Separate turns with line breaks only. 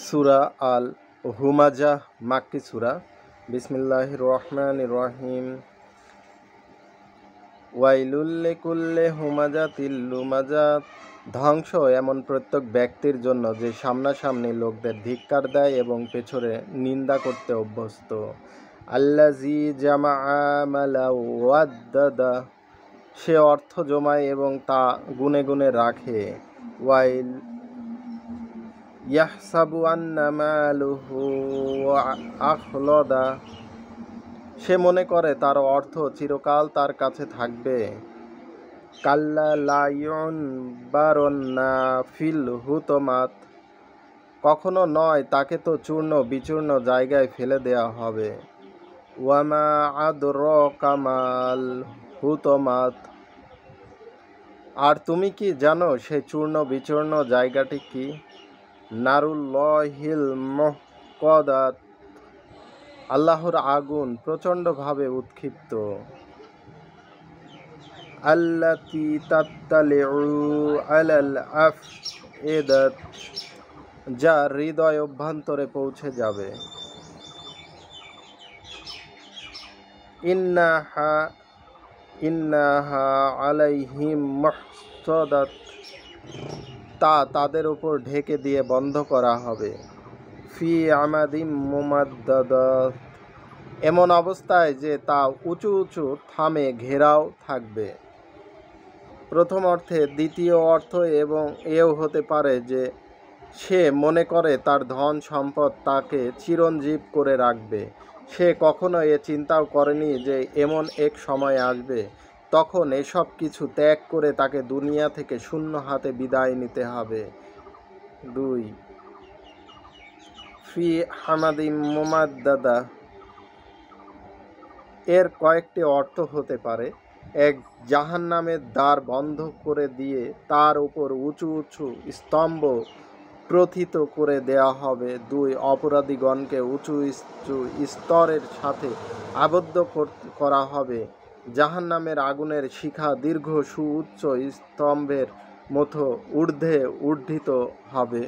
সূরা আল হুমাজাহ মাক্কি সূরা। বিসমিল্লাহির রহমানির রহিম। ওয়াইলুল লিকুল্লি হুমাজাতিল লুমাজাত। ধ্বংস এমন প্রত্যেক ব্যক্তির জন্য যে সামনাসামনি লোকদের ধিক্কার দেয় এবং পেছনে নিন্দা করতে অভ্যস্ত। আল্লাযী জামাআ মালা ওয়াদ্দাদা। সে অর্থ জমায় এবং তা গুনে গুনে রাখে। ওয়াইল ইয়াহসাবু আন্না মালুহু আখলাদা। সে মনে করে তার অর্থ চিরকাল তার কাছে থাকবে। কাল্লা লা ইউনবারুন্না ফিল হুতমাত। কখনো নয়, তাকে তো চূর্ণ বিচূর্ণ জায়গায় ফেলে দেয়া হবে। ওয়ামা আদরাকা মাল হুতমাত। আর তুমি কি জানো সেই চূর্ণ বিচূর্ণ জায়গাটি কি? নারুল্লাহিল মুহকাদাত। আল্লাহর আগুন প্রচণ্ডভাবে উৎক্ষিপ্ত। আল্লাতী তাত্তালিউ আলাল আফইদাত। যা হৃদয় অভ্যন্তরে পৌঁছে যাবে। ইন্নাহা আলাইহিম মুহসাদাত। তা তাদের উপর ঢেকে দিয়ে বন্ধ করা হবে। ফি আমাদিম মুমাদ্দাদাত। এমন অবস্থায় যে তা উঁচু উঁচু থামে ঘেরাও থাকবে। প্রথম অর্থে দ্বিতীয় অর্থ এবং এও হতে পারে যে সে মনে করে তার ধন সম্পদ তাকে চিরঞ্জীব করে রাখবে। সে কখনো এ চিন্তাও করেনি যে এমন এক সময় আসবে তখন এসব কিছু ত্যাগ করে তাকে দুনিয়া থেকে শূন্য হাতে বিদায় নিতে হবে। 2 ফি হামাদিম মুমাদ্দাদা। এর কয়েকটি অর্থ হতে পারে। 1 জাহান্নামের দ্বার বন্ধ করে দিয়ে তার উপর উঁচু উঁচু স্তম্ভ প্রথিত করে দেয়া হবে। 2 অপরাধীগণকে উঁচু উঁচু স্তরের সাথে আবদ্ধ করা হবে। জাহান্নামের আগুনের শিখা দীর্ঘ সুউচ্চ স্তম্ভের মতো ঊর্ধ্বে উত্থিত হবে।